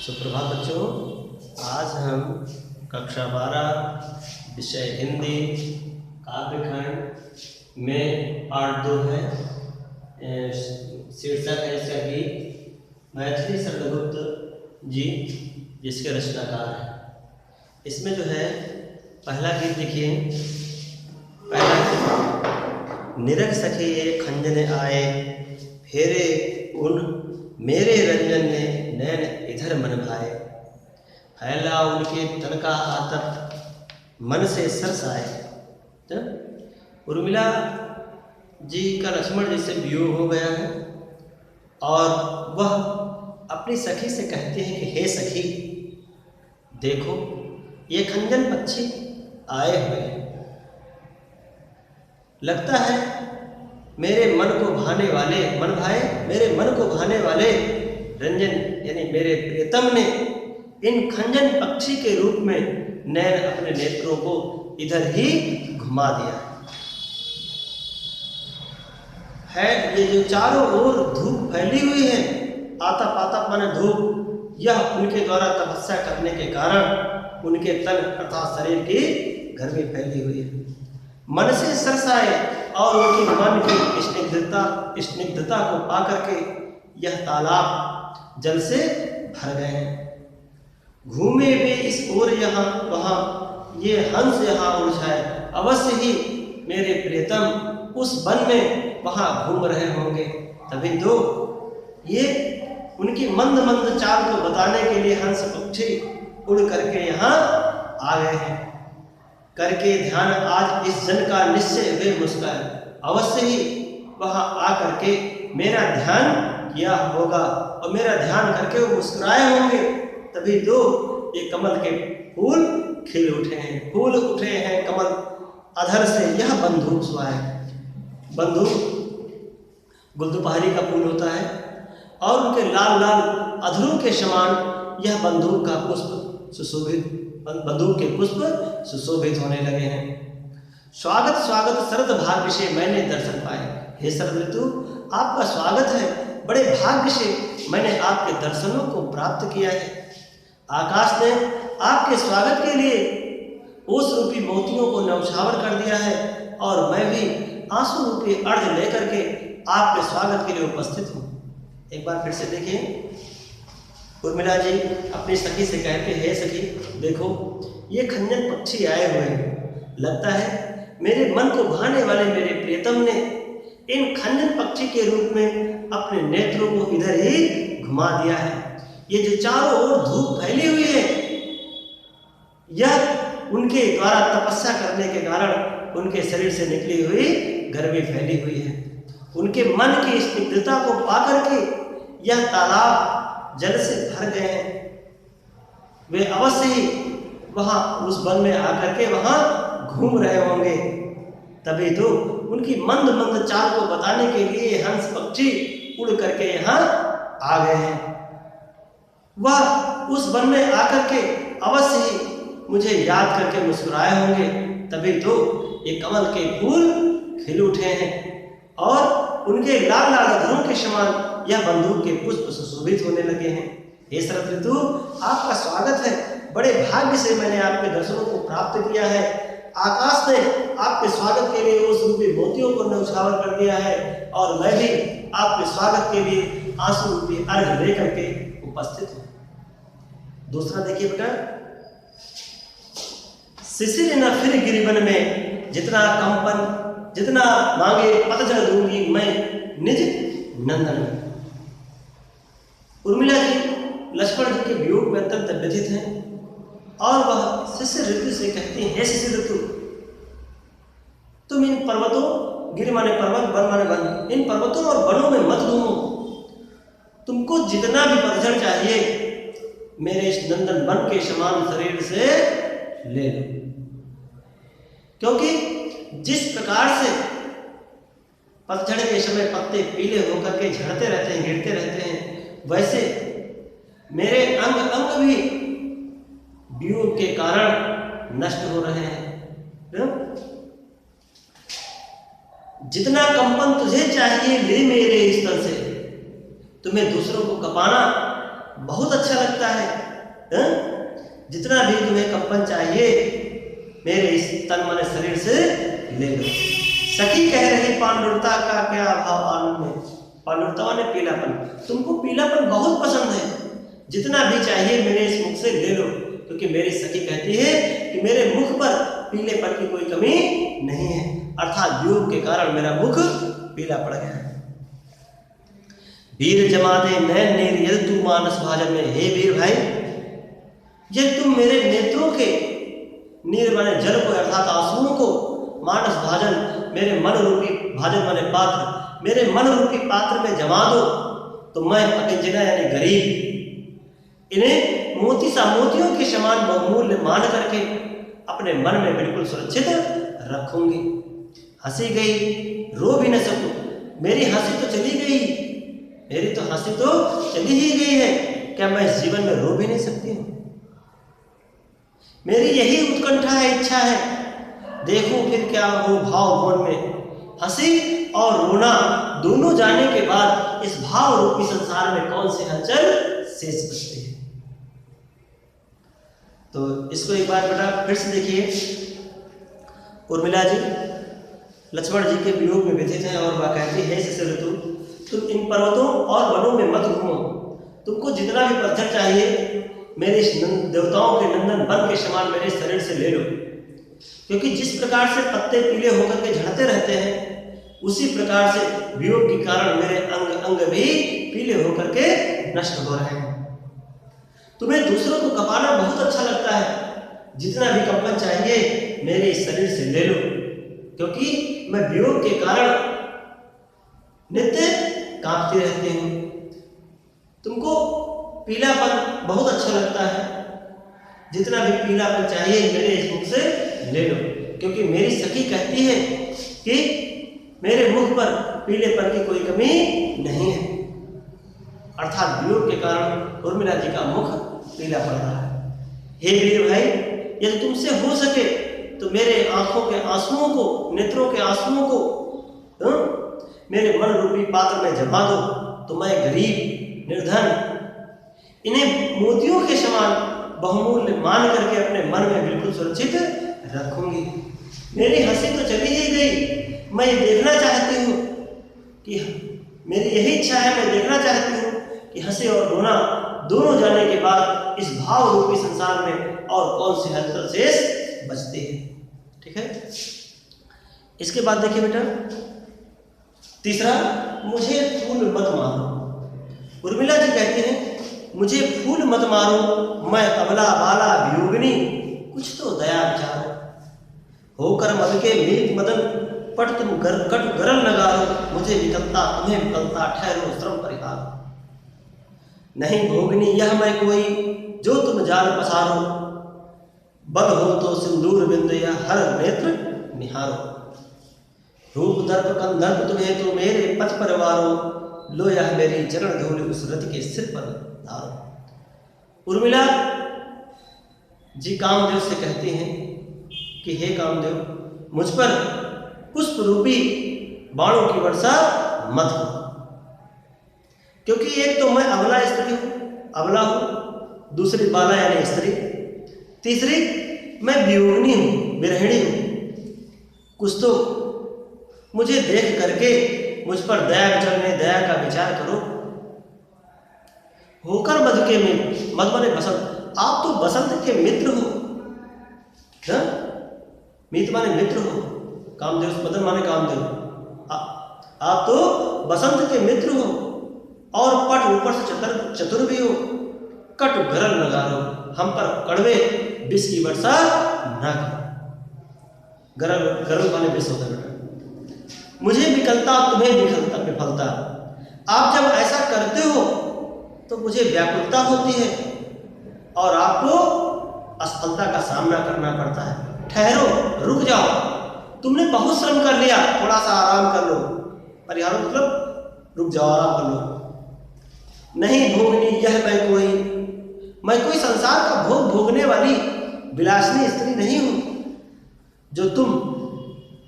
सुप्रभात बच्चों, आज हम कक्षा 12 विषय हिंदी काव्यखंड में पार्ट 2 है। शीर्षक है इसका गीत मैथिली शरदगुप्त जी, जिसके रचनाकार हैं। इसमें जो है पहला गीत देखिए। पहला गीत, निरख सखी ये खंजने आए, फेरे उन मेरे रंजन ने नैन इधर मन भाए, फैला उनके तन का आतप मन से सरसाए। तो उर्मिला जी का लक्ष्मण जी से वियोग हो गया है और वह अपनी सखी से कहते हैं कि हे सखी, देखो ये खंजन पक्षी आए हुए हैं, लगता है मेरे मन को भाने वाले मन भाए मेरे मन को भाने वाले रंजन यानी मेरे प्रियतम ने इन खंजन पक्षी के रूप में नैन अपने नेत्रों को इधर ही घुमा दिया है। ये जो चारों ओर धूप फैली हुई है, आतप आतप माने धूप, यह उनके द्वारा तपस्या करने के कारण उनके तन अर्थात शरीर की गर्मी फैली हुई है। मन से सरसाए और उनकी मन की स्निग्धता को पाकर के यह तालाब जल से भर गए हैं। घूमे वे इस ओर यहाँ वहाँ, ये हंस यहाँ उलझाए, अवश्य ही मेरे प्रियतम उस वन में वहाँ घूम रहे होंगे। तभी तो ये उनकी मंद मंद चाल को बताने के लिए हंस पक्षी उड़ करके यहाँ आ गए हैं। करके ध्यान आज इस जन का निश्चय वे मुस्कान, अवश्य ही वहाँ आ करके मेरा ध्यान किया होगा और मेरा ध्यान करके वो मुस्कुराए होंगे। तभी तो ये कमल के फूल खिल उठे हैं, फूल उठे हैं कमल अधर से, यह बंदूक सुहाए। बंदूक गुलदुपहरी का फूल होता है और उनके लाल लाल अधरों के समान यह बंदूक का पुष्प सुशोभित, बंदूक के पुष्प सुशोभित होने लगे हैं। स्वागत स्वागत शरद भाग्य से मैंने दर्शन पाए। हे शरद ऋतु, आपका स्वागत है, बड़े भाग्य से मैंने आपके दर्शनों को प्राप्त किया है। आकाश ने आपके स्वागत के लिए ओस रूपी मोतियों को न्यौछावर कर दिया है और मैं भी आंसू रूपी अर्घ लेकर के आपके स्वागत के लिए उपस्थित हूँ। एक बार फिर से देखिए। उर्मिला जी अपनी सखी से कहते हैं, हे सखी देखो ये खंजन पक्षी आए हुए हैं, लगता है मेरे मन को भाने वाले मेरे प्रियतम ने इन खंजन पक्षी के रूप में अपने नेत्रों को इधर ही घुमा दिया है। ये जो चारों ओर धूप फैली हुई है, यह उनके द्वारा तपस्या करने के कारण उनके शरीर से निकली हुई गर्मी फैली हुई है। उनके मन की स्निग्धता को पाकर के यह तालाब जल से भर गए हैं। वे अवश्य ही वहाँ उस वन में आकर के वहाँ घूम रहे होंगे। तभी तो उनकी मंद मंद चाल को बताने के लिए हंस पक्षी उड़ करके यहाँ आ गए हैं। वह उस वन में आकर के अवश्य ही मुझे याद करके मुस्कुराए होंगे। तभी तो ये कमल के फूल खिल उठे हैं और उनके लाल लाल अधरों के समान यह बंदूक के पुष्प सुशोभित होने लगे हैं। हे शरद ऋतु, आपका स्वागत है, बड़े भाग्य से मैंने आपके दर्शनों को प्राप्त किया है। आकाश ने आपके स्वागत के लिए उस रूपी मोतियों को न्यौछावर कर दिया है और मैं भी आपके स्वागत के लिए आंसू रूपी अर्घ लेकर के उपस्थित हूँ। दूसरा देखिए बेटा। शिशिर न फिर गिरिवन में, जितना कंपन जितना मांगे पतझड़ दूंगी मैं निज नंदन में। उर्मिला जी लक्ष्मण जी के वियोग में अत्यंत व्यथित हैं और वह शिशिर ऋतु से कहती हैं, हे शिशिर ऋतु, तुम इन पर्वतों, गिर माने पर्वत, वन माने वन, इन पर्वतों और वनों में मत घूमो। तुमको जितना भी पतझड़ चाहिए मेरे इस नंदन वन के समान शरीर से ले लो, क्योंकि जिस प्रकार से पतझड़ के समय पत्ते पीले होकर के झड़ते रहते हैं, गिरते रहते हैं, वैसे मेरे अंग अंग भी वियोग के कारण नष्ट हो रहे हैं। जितना कंपन तुझे चाहिए ले मेरे स्तर से, तुम्हें दूसरों को कपाना बहुत अच्छा लगता है। जितना भी तुम्हें कंपन चाहिए मेरे इस तन मन शरीर से ले लो। सखी कह रही पांडुरता का क्या अभाव आनंद में। पांडुरता माने पीलापन, तुमको पीलापन बहुत पसंद है, जितना भी चाहिए मेरे इस मुख से ले लो, क्योंकि मेरी सखी कहती है कि मेरे मुख पर पीलेपन की कोई कमी नहीं है, अर्थात वियोग के कारण मेरा मुख पीला पड़ गया है। वीर जमा दे नैन नीर यदि तू मानस भाजन में। हे वीर भाई, यदि तुम मेरे नेत्रों के नीर माने जल को अर्थात आंसुओं को, मानस भाजन मेरे मन रूपी भाजन माने पात्र, मेरे मन रूपी पात्र में जमा दो, तो मैं अकिंचना यानी गरीब इन्हें मोतियों के समान बहुमूल्य मान करके अपने मन में बिल्कुल सुरक्षित रखूंगी। हंसी गई रो भी न सकूं, मेरी हंसी तो चली गई, मेरी तो हंसी तो चली ही गई है, क्या मैं इस जीवन में रो भी नहीं सकती हूँ? मेरी यही उत्कंठा है, इच्छा है, देखूं फिर क्या हो भाव मन में। हंसी और रोना दोनों जाने के बाद इस भाव रूपी संसार में कौन से हलचल शेष बचते हैं। तो इसको एक बार बेटा फिर से देखिए। उर्मिला जी लक्ष्मण जी के वियोग में व्यथित हैं और वह कहती है शिशिर ऋतु, तुम इन पर्वतों और वनों में मत घूमो, तुमको जितना भी पत्थर चाहिए मेरे देवताओं के नंदन वन के समान मेरे शरीर से ले लो, क्योंकि जिस प्रकार से पत्ते पीले होकर के झड़ते रहते हैं उसी प्रकार से वियोग के कारण मेरे अंग अंग भी पीले होकर के नष्ट हो रहे हैं। तुम्हें दूसरों को कपाना बहुत अच्छा लगता है, जितना भी कंपन चाहिए मेरे इस शरीर से ले लो, क्योंकि मैं वियोग के कारण नित्य कांपती रहती हूँ। तुमको पीलापन बहुत अच्छा लगता है, जितना भी पीलापन चाहिए मेरे इस मुख से ले लो, क्योंकि मेरी सखी कहती है कि मेरे मुख पर पीलेपन की कोई कमी नहीं है, अर्थात वियोग के कारण उर्मिला जी का मुख पीला पड़ रहा है। हे वीर भाई, यदि तुमसे हो सके तो मेरे आंखों के आंसुओं को, नेत्रों के आंसुओं को मेरे मन रूपी पात्र में जमा दो, तो मैं गरीब निर्धन इन्हें मोतियों के समान बहुमूल्य मान करके अपने मन में बिल्कुल सुरक्षित रखूंगी। मेरी हंसी तो चली ही गई, मैं देखना चाहती हूँ कि मेरी यही इच्छा है, मैं देखना चाहती हूँ कि हंसी और रोना दोनों जाने के बाद इस भाव रूपी संसार में और कौन से हलचल शेष बचते हैं। ठीक है, इसके बाद देखिए बेटा तीसरा, मुझे फूल मत मारो। उर्मिला जी कहती हैं मुझे फूल मत मारो, मैं अबला बाला वियोगिनी, कुछ तो दया विचारो। होकर मद के मीत मदन पट तुम कट गरल नगारो, मुझे विकलता तुम्हें विकलता ठहरो श्रम परिहार। नहीं भोगनी यह मैं कोई जो तुम जाल पसारो, बल हो तो सिंदूर बिंद या हर नेत्र निहारो। रूप दर्प कंदर्प तुम्हें तो मेरे पथ परिवारो, लो यह मेरी चरण धूल उस रथ के सिर पर धारो। उर्मिला जी कामदेव से कहती हैं कि हे कामदेव, मुझ पर पुष्प रूपी बाणों की वर्षा मत करो, क्योंकि एक तो मैं अबला स्त्री हूँ, अबला हूँ, दूसरी बाला यानी स्त्री, तीसरी मैं वियोगिनी हूँ, विरहिणी हूँ। कुछ तो मुझे देख करके मुझ पर दया विचरने दया का विचार करो। होकर मध के में मध माने बसंत, आप तो बसंत के मित्र हो, मीत माने मित्र हो, कामदेव मदन माने कामदेव, आप तो बसंत के मित्र हो और पट ऊपर से चतुर भी हो। कट गरल नगारो, हम पर कड़वे विष की वर्षा न करो। गरल गरल माने विष होता है बेटा। मुझे विकलता तुम्हें विफलता, आप जब ऐसा करते हो तो मुझे व्याकुलता होती है और आपको असफलता का सामना करना पड़ता है। ठहरो, रुक जाओ, तुमने बहुत श्रम कर लिया, थोड़ा सा आराम कर लो। परिहारो मतलब रुक जाओ, आराम कर लो। नहीं भोगनी यह मैं कोई संसार का भोग भोगने वाली विलासिनी स्त्री नहीं हूं, जो तुम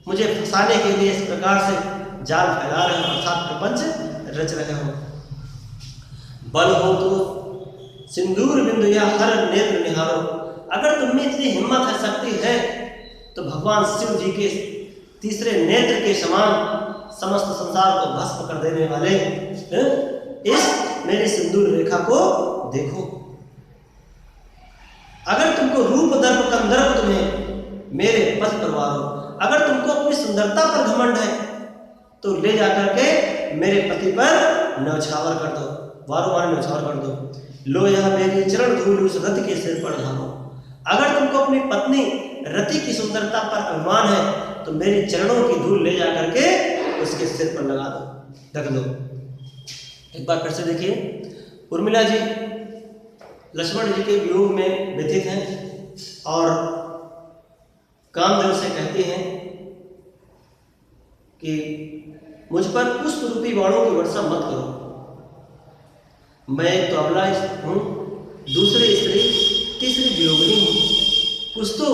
मुझे फंसाने के लिए इस प्रकार से जाल फैला रहे हो, अर्थात प्रपंच रच रहे हो। बल हो तो सिंदूर बिंदु या हर नेत्र निहारो। अगर तुम में इतनी हिम्मत है, शक्ति है, तो भगवान शिव जी के तीसरे नेत्र के समान समस्त संसार को भस्म कर देने वाले इस मेरी सिंदूर रेखा को देखो। अगर तुमको रूप दर्प कंदर्प तुम्हें मेरे पथ परवार हो, अगर तुमको अपनी सुंदरता पर घमंड है, तो ले जाकर के मेरे पति पर न्यौछावर कर दो, वारों वार न्यौछावर कर दो। लो यह मेरी चरण धूल उस रति के सिर पर ढालो। अगर तुमको अपनी पत्नी रति की सुंदरता पर अभिमान है, तो मेरी चरणों की धूल ले जाकर के उसके सिर पर लगा दो, ढक दो। एक बार फिर से देखिए, उर्मिला जी लक्ष्मण जी के वियोग में व्यथित हैं और कामदेव से कहती हैं कि मुझ पर पुष्प रूपी बाणों की वर्षा मत करो। मैं तो अबला हूँ, दूसरी स्त्री, तीसरी वियोगिनी हूँ। कुछ तो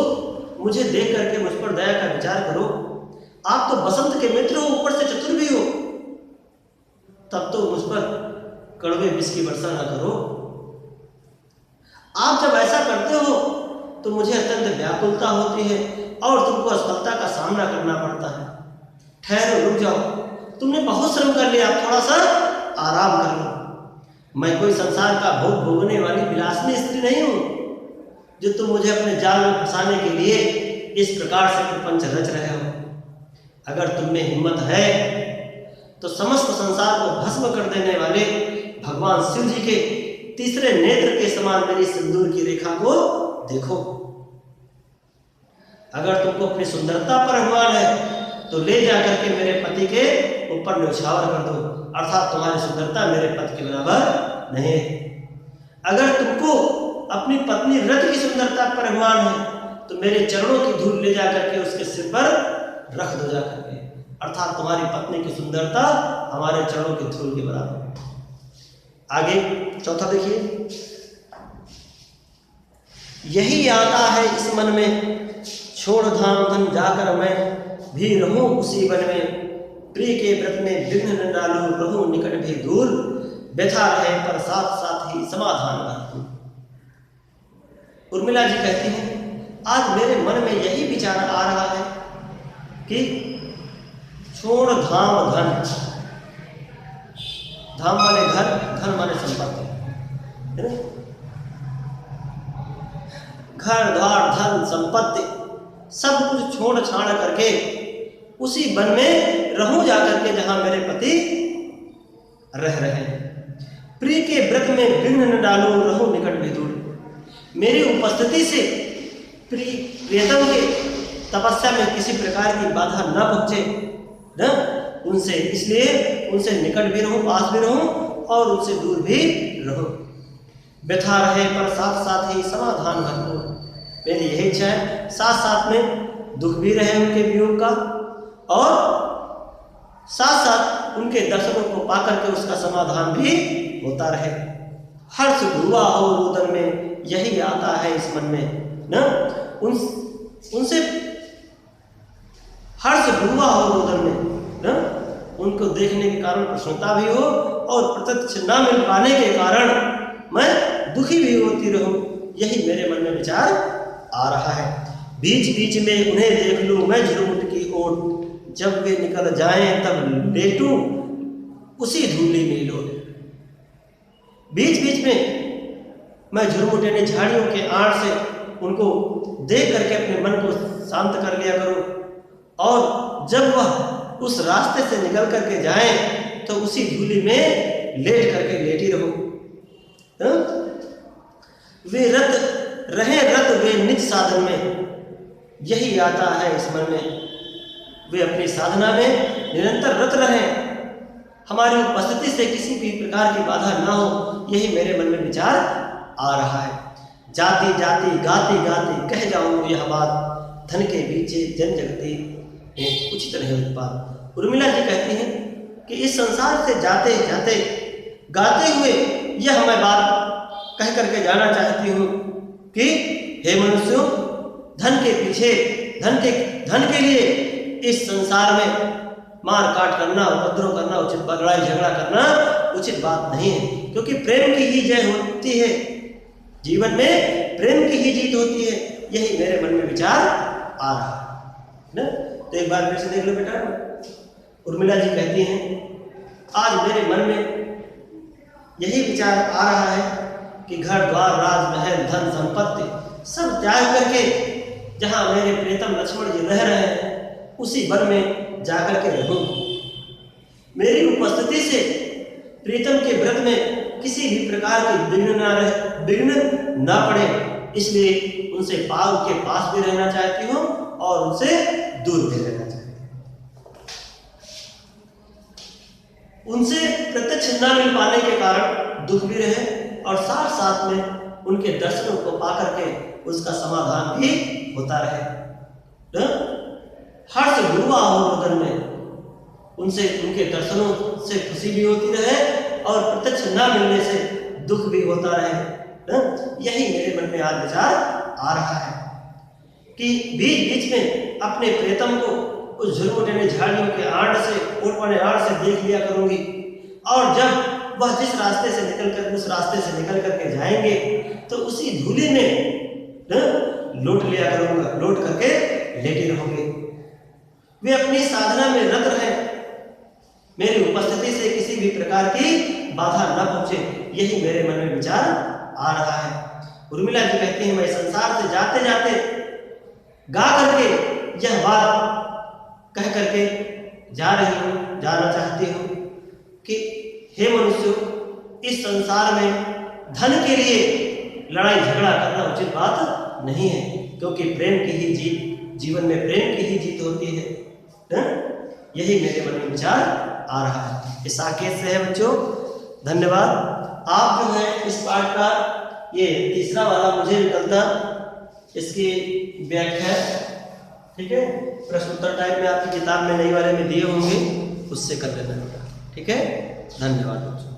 मुझे देख करके मुझ पर दया का विचार करो। आप तो बसंत के मित्र हो, ऊपर से चतुर भी हो, तब तो मुझ पर कड़वे विष की वर्षा न करो। आप जब ऐसा करते हो तो मुझे अत्यंत व्याकुलता होती है और तुमको असफलता का सामना करना पड़ता है। ठहरो, रुक जाओ, तुमने बहुत श्रम कर लिया, आप थोड़ा सा आराम कर लो। मैं कोई संसार का भोग भोगने वाली विलासिनी स्त्री नहीं हूं जो तुम मुझे अपने जाल में फंसाने के लिए इस प्रकार से प्रपंच रच रहे हो। अगर तुम में हिम्मत है तो समस्त संसार को भस्म कर देने वाले भगवान शिव जी के तीसरे नेत्र के समान मेरी सिंदूर की रेखा को देखो। अगर तुमको अपनी सुंदरता पर अभिमान है तो ले जाकर के मेरे पति के ऊपर न्यौछावर कर दो, अर्थात तुम्हारी सुंदरता मेरे पति के बराबर नहीं है। अगर तुमको अपनी पत्नी रति की सुंदरता पर अभिमान है तो मेरे चरणों की धूल ले जाकर के उसके सिर पर रख दो जाकर के, अर्थात तुम्हारी पत्नी की सुंदरता हमारे चरणों की धूल के बराबर। आगे चौथा देखिए, यही आता है इस मन में, छोड़ धाम धन जाकर मैं भी रहूं उसी वन में। प्रिय के व्रत में विघ्न न डालूं, रहूं निकट भी दूर, व्यथा रहे पर साथ साथ ही समाधान भरपूर। उर्मिला जी कहती हैं, आज मेरे मन में यही विचार आ रहा है कि छोड़ धाम धन, धाम माने घर, धन माने संपत्ति, है ना? घर द्वार धन संपत्ति सब कुछ छोड़ छाड़ करके उसी वन में रहूं जाकर के जहां मेरे पति रह रहे हैं। प्रिय के व्रत में विघ्न न डालूं, रहूं निकट भी दूर। मेरी उपस्थिति से प्रियतम के तपस्या में किसी प्रकार की बाधा न पहुंचे न उनसे, इसलिए उनसे निकट भी रहूं, पास भी रहूं और उनसे दूर भी रहूं। व्यथा रहे पर साथ साथ ही समाधान भरपूर। मेरी यही इच्छा है, साथ साथ में दुख भी रहे उनके वियोग का और साथ साथ उनके दर्शनों को पाकर के उसका समाधान भी होता रहे। हर्ष धुआ हो रुदन में, यही आता है इस मन में न, उनसे हर्ष धुआ हो रुदन में न, उनको देखने के कारण प्रसन्नता भी हो और प्रत्यक्ष न मिल पाने के कारण मैं दुखी भी होती रहूं, यही मेरे मन में विचार आ रहा है। बीच बीच में उन्हें देख लूं मैं झुरमुट की ओट, जब वे निकल जाएं तब लेटूं उसी धूली में लोट। बीच बीच में मैं झुरमुट यानी झाड़ियों के आड़ से उनको देख करके अपने मन को शांत कर लिया करूं और जब वह उस रास्ते से निकल करके जाएं तो उसी धूली में लेट करके लेटी रहूं। वे रत वे निज साधन में, यही आता है इस मन में। वे अपनी साधना में निरंतर रत रहें, हमारी उपस्थिति से किसी भी प्रकार की बाधा ना हो, यही मेरे मन में विचार आ रहा है। जाती जाती गाती गाती कह जाऊं यह बात, धन के बीचे जन जगती उचित नहीं उत्पाद। उर्मिला जी कहती हैं कि इस संसार से जाते जाते गाते हुए यह मैं बात कह करके जाना चाहती हूँ कि हे मनुष्यों, धन के पीछे धन के लिए इस संसार में मार काट करना, उपद्रव करना उचित, लड़ाई झगड़ा करना उचित बात नहीं है, क्योंकि प्रेम की ही जय होती है जीवन में प्रेम की ही जीत होती है, यही मेरे मन में विचार आ रहा है ना। तो एक बार फिर से देख लो बेटा, उर्मिला जी कहती हैं आज मेरे मन में यही विचार आ रहा है कि घर द्वार राज महल धन संपत्ति सब त्याग करके जहाँ मेरे प्रीतम लक्ष्मण जी रह रहे हैं उसी वन में जाकर के रहूं। मेरी उपस्थिति से प्रीतम के व्रत में किसी भी प्रकार की विघ्न न पड़े, इसलिए उनसे पाल के पास भी रहना चाहती हूँ और उनसे दूर भी रहना चाहती हूँ। उनसे प्रत्यक्ष न मिल पाने के कारण दुख भी रहे और साथ साथ में उनके दर्शनों को पाकर के उसका समाधान भी होता रहे। हर्ष गुरुआ हो रोदन में उनसे उनके दर्शनों से खुशी भी होती रहे और प्रत्यक्ष न मिलने से दुख भी होता रहे। यही मेरे मन में आज विचार आ रहा है कि बीच बीच में अपने प्रीतम को उस झुरमुटने झाड़ियों के आड़ से ओटपने आड़ से देख लिया करूंगी और जब वह जिस रास्ते से उस रास्ते से निकल करके जाएंगे तो उसी धूली में लौट करके लेटे रहोगे। वे अपनी साधना में रत रहे, मेरी उपस्थिति से किसी भी प्रकार की बाधा न पहुंचे, यही मेरे मन में विचार आ रहा है। उर्मिला जी कहती हैं मैं संसार से जाते जाते गा करके यह बात कह करके जाना चाहती हूँ कि हे मनुष्य, इस संसार में धन के लिए लड़ाई झगड़ा करना उचित बात नहीं है, क्योंकि प्रेम की ही जीत, जीवन में प्रेम की ही जीत होती है। यही मेरे मन में विचार आ रहा है। इस साकेत से है बच्चों, धन्यवाद। आप जो है इस पाठ का ये तीसरा वाला मुझे निकलता इसकी व्याख्या, ठीक है, प्रश्न उत्तर टाइप में आपकी किताब में नई वाले में दिए होंगे, उससे कर लेना बेटा, ठीक है। धन्यवाद।